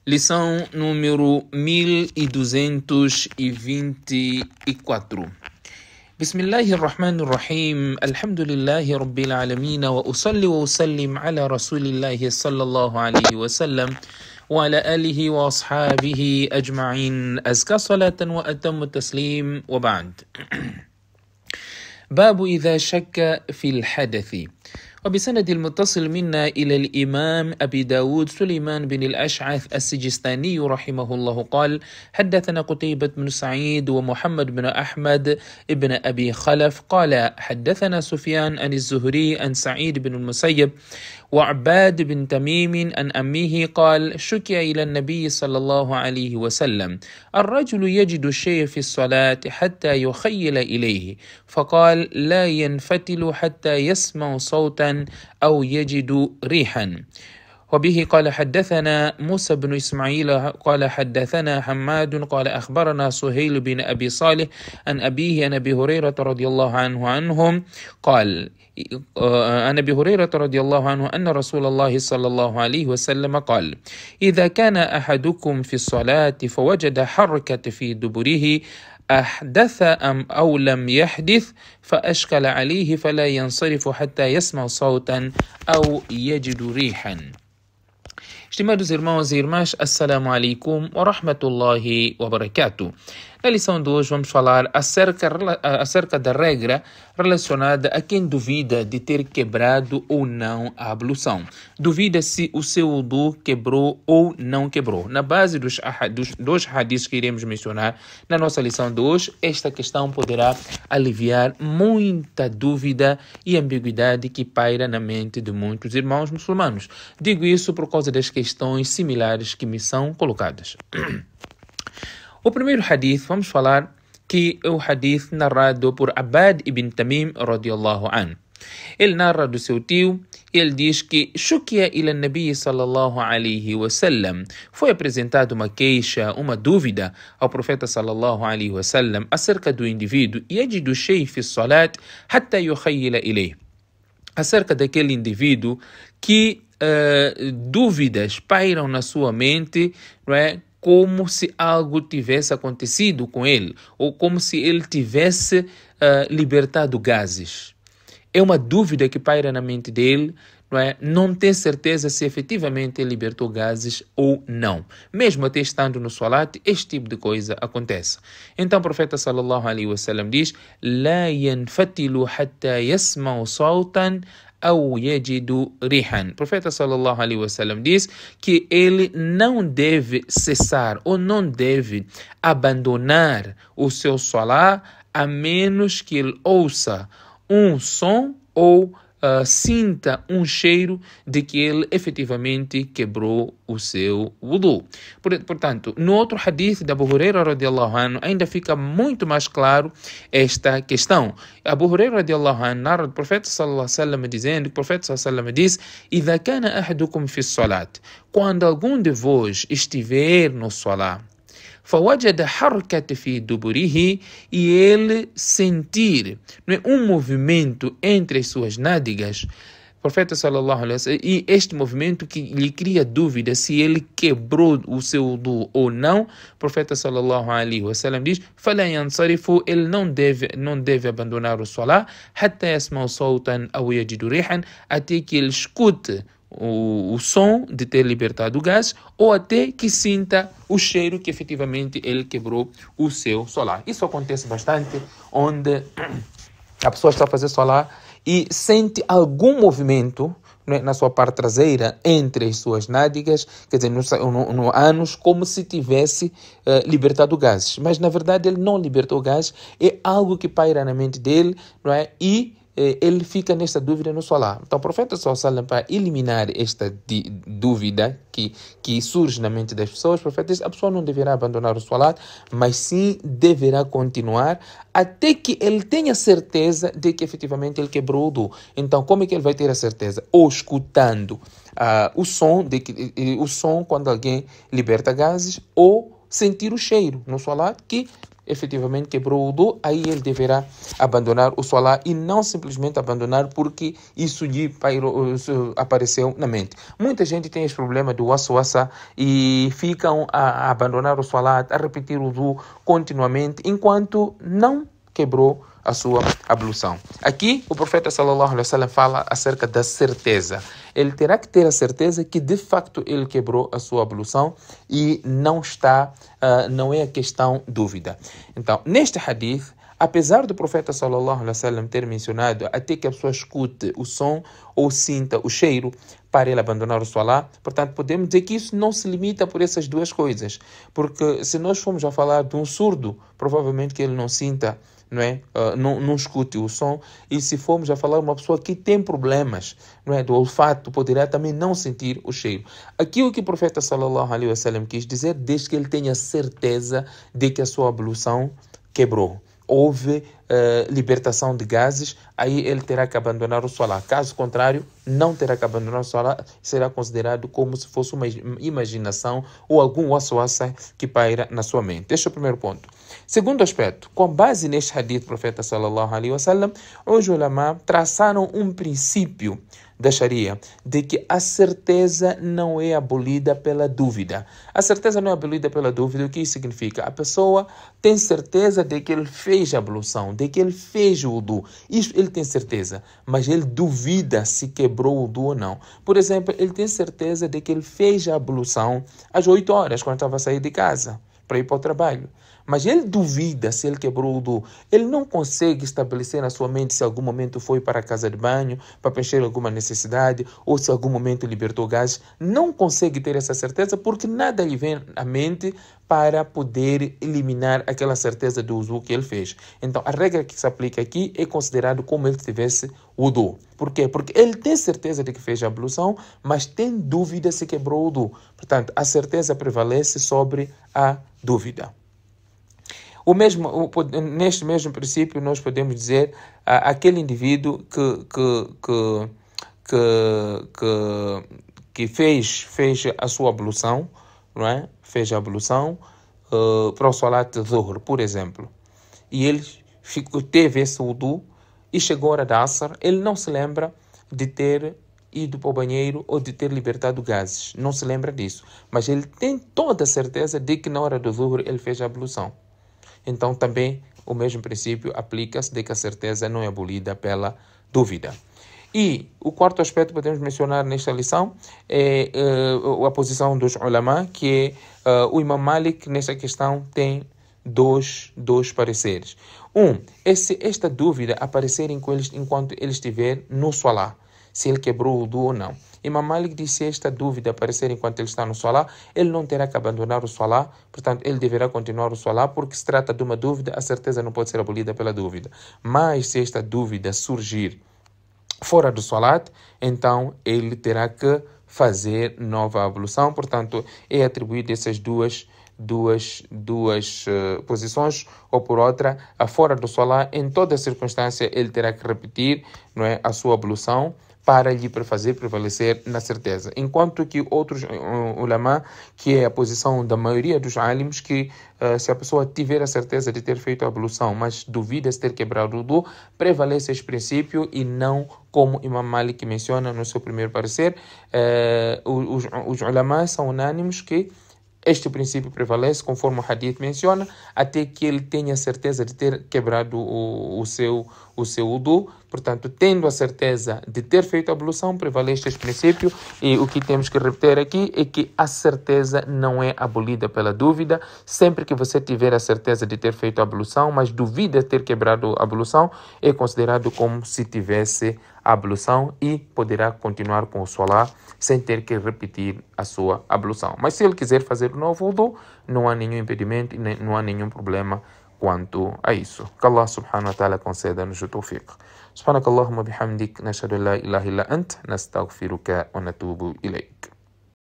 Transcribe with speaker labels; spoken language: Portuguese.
Speaker 1: Lição número 1224. Bismillahirrahmanirrahim. Alhamdulillahi Rabbil Alamin. Wa usalli wa usallim ala Rasulillahi sallallahu alayhi wa sallam wa ala alihi wa ashabihi ajma'in. Azka salatan wa atammu taslim wa ba'd. باب إذا شك في الحدث. وبسند المتصل منا إلى الإمام أبي داود سليمان بن الأشعث السجستاني رحمه الله قال: حدثنا قتيبة بن سعيد ومحمد بن أحمد بن أبي خلف قال: حدثنا سفيان عن الزهري عن سعيد بن المسيب وعباد بن تميم عن أمه قال: شكي إلى النبي صلى الله عليه وسلم الرجل يجد الشيء في الصلاة حتى يخيل إليه، فقال: لا ينفتل حتى يسمع صوتا أو يجد ريحا. وبه قال: حدثنا موسى بن إسماعيل قال: حدثنا حماد قال: أخبرنا سهيل بن أبي صالح عن أبيه عن أبي هريرة رضي الله عنهم قال: عن أبي هريرة رضي الله عنه أن رسول الله صلى الله عليه وسلم قال: إذا كان أحدكم في الصلاة فوجد حركة في دبره أحدث أم أو لم يحدث فأشكل عليه فلا ينصرف حتى يسمع صوتا أو يجد ريحا. Estimados irmãos e irmãs, assalamu alaikum wa rahmatullahi wa barakatuh. Na lição de hoje vamos falar acerca da regra relacionada a quem duvida de ter quebrado ou não a ablução. Duvida se o seu wudu quebrou ou não quebrou. Na base dos hadiths que iremos mencionar na nossa lição de hoje, esta questão poderá aliviar muita dúvida e ambiguidade que paira na mente de muitos irmãos muçulmanos. Digo isso por causa das questões similares que me são colocadas. O primeiro hadith, vamos falar que é o hadith narrado por Abad ibn Tamim radiyallahu anhu. Ele narra do seu tio, ele diz que Shukia ila Nabi sallallahu alayhi wa sallam. Foi apresentada uma queixa, uma dúvida ao profeta sallallahu alayhi wa sallam acerca do indivíduo yajidu shay fi salat hatta yukhayyila ilayh. Acerca daquele indivíduo que dúvidas pairam na sua mente, não é? Como se algo tivesse acontecido com ele, ou como se ele tivesse libertado gases. É uma dúvida que paira na mente dele, não é? Não tem certeza se efetivamente ele libertou gases ou não. Mesmo até estando no salat, este tipo de coisa acontece. Então o profeta sallallahu alaihi wasallam diz: "La yanfatilu hatta yasma'u sawtan أو يجد ريحا". O profeta sallallahu alaihi wasallam diz que ele não deve cessar ou não deve abandonar o seu salat a menos que ele ouça um som ou sinta um cheiro de que ele efetivamente quebrou o seu wudu. Portanto, no outro hadith da Abu Huraira radiallahu anhu ainda fica muito mais claro esta questão. Abu Huraira radiallahu anhu narra do profeta sallallahu alaihi wasallam dizendo que o profeta sallallahu alaihi wasallam diz: "Idha kana ahadukum fi salat", quando algum de vós estiver no salat, فوجد حركة في دبره, e ele sentir, não é, um movimento entre as suas nádegas, o profeta sallallahu alaihi wasallam, e este movimento que lhe cria dúvida se ele quebrou o seu wudu ou não, o profeta sallallahu alaihi wasallam diz: فلا ينصرف, ele não deve abandonar o salat, حتى يسمع صوتا أو يجد ريحا, até que ele escute o som de ter libertado o gás ou até que sinta o cheiro que efetivamente ele quebrou o seu salat. Isso acontece bastante, onde a pessoa está a fazer salat e sente algum movimento, né, na sua parte traseira, entre as suas nádegas, quer dizer, no ânus, como se tivesse libertado gases. Mas na verdade ele não libertou gás, é algo que paira na mente dele, não é? E ele fica nessa dúvida no salat. Então o profeta sallallahu alaihi wasallam, para eliminar esta dúvida que surge na mente das pessoas, o profeta diz: a pessoa não deverá abandonar o salat, mas sim deverá continuar até que ele tenha certeza de que efetivamente ele quebrou o wudu. Então como é que ele vai ter a certeza? Ou escutando o som quando alguém liberta gases, ou sentir o cheiro no salat, que efetivamente quebrou o wudu, aí ele deverá abandonar o salat e não simplesmente abandonar porque isso lhe apareceu na mente. Muita gente tem esse problema do waswasa e ficam a abandonar o salat, a repetir o wudu continuamente, enquanto não quebrou a sua ablução. Aqui o profeta sallallahu alaihi wasallam fala acerca da certeza. Ele terá que ter a certeza que de facto ele quebrou a sua ablução e não é a questão dúvida. Então, neste hadith, apesar do profeta sallallahu alaihi wasallam ter mencionado até que a pessoa escute o som ou sinta o cheiro para ele abandonar o salat, portanto podemos dizer que isso não se limita por essas duas coisas, porque se nós formos a falar de um surdo, provavelmente que ele não sinta, não é? Não escute o som, e se formos a falar de uma pessoa que tem problemas, não é, do olfato, poderá também não sentir o cheiro. Aqui o que o profeta sallallahu alaihi wasallam quis dizer, desde que ele tenha certeza de que a sua ablução quebrou, houve libertação de gases, aí ele terá que abandonar o salat. Caso contrário, não terá que abandonar o salat, será considerado como se fosse uma imaginação ou algum waswasa que paira na sua mente. Este é o primeiro ponto. Segundo aspecto, com base neste hadith do profeta sallallahu alaihi wasallam, os ulama traçaram um princípio da Sharia de que a certeza não é abolida pela dúvida. A certeza não é abolida pela dúvida. O que isso significa? A pessoa tem certeza de que ele fez a ablução, de que ele fez o wudu. Isso ele tem certeza, mas ele duvida se quebrou o wudu ou não. Por exemplo, ele tem certeza de que ele fez a ablução às 8 horas, quando estava a sair de casa para ir para o trabalho. Mas ele duvida se ele quebrou o wudu. Ele não consegue estabelecer na sua mente se algum momento foi para a casa de banho, para preencher alguma necessidade, ou se algum momento libertou gás. Não consegue ter essa certeza porque nada lhe vem à mente para poder eliminar aquela certeza do wudu que ele fez. Então, a regra que se aplica aqui é considerado como ele tivesse wudu. Por quê? Porque ele tem certeza de que fez a ablução, mas tem dúvida se quebrou o wudu. Portanto, a certeza prevalece sobre a dúvida. Neste mesmo princípio, nós podemos dizer aquele indivíduo que fez a sua ablução, não é? Fez a ablução para o salat de Dhuhr, por exemplo, e ele teve esse wudu e chegou a hora da Asr, ele não se lembra de ter ido para o banheiro ou de ter libertado gases, não se lembra disso, mas ele tem toda a certeza de que na hora do Dhuhr ele fez a ablução. Então, também o mesmo princípio aplica-se de que a certeza não é abolida pela dúvida. E o quarto aspecto que podemos mencionar nesta lição é a posição dos ulama, que o Imam Malik, nesta questão, tem dois pareceres. Esta dúvida aparecer enquanto ele estiver no salat, se ele quebrou o wudu ou não. Imam Malik disse esta dúvida aparecer enquanto ele está no salat, ele não terá que abandonar o salat, portanto ele deverá continuar o salat, porque se trata de uma dúvida, a certeza não pode ser abolida pela dúvida. Mas se esta dúvida surgir fora do salat, então ele terá que fazer nova ablução. Portanto, é atribuído essas duas posições, ou por outra, a fora do salat, em toda circunstância ele terá que repetir, não é, a sua ablução para lhe fazer prevalecer na certeza. Enquanto que outros ulama, que é a posição da maioria dos alims, que se a pessoa tiver a certeza de ter feito a ablução, mas duvida se ter quebrado o wudu, prevalece esse princípio e não como Imam Malik menciona no seu primeiro parecer. Os ulama são unânimes que este princípio prevalece, conforme o hadith menciona, até que ele tenha certeza de ter quebrado o seu wudu. Portanto, tendo a certeza de ter feito a ablução, prevalece este princípio. E o que temos que repetir aqui é que a certeza não é abolida pela dúvida. Sempre que você tiver a certeza de ter feito a ablução, mas duvida de ter quebrado a ablução, é considerado como se tivesse a ablução e poderá continuar com o salat sem ter que repetir a sua ablução. Mas se ele quiser fazer um novo wudu, não há nenhum impedimento e não há nenhum problema quanto a isso. Que Allah subhanahu wa ta'ala conceda-nos o tawfiq. Subhanakallahumma bihamdik, nashhadu an la ilaha illa ant, nastaghfiruka wa natubu ilayk.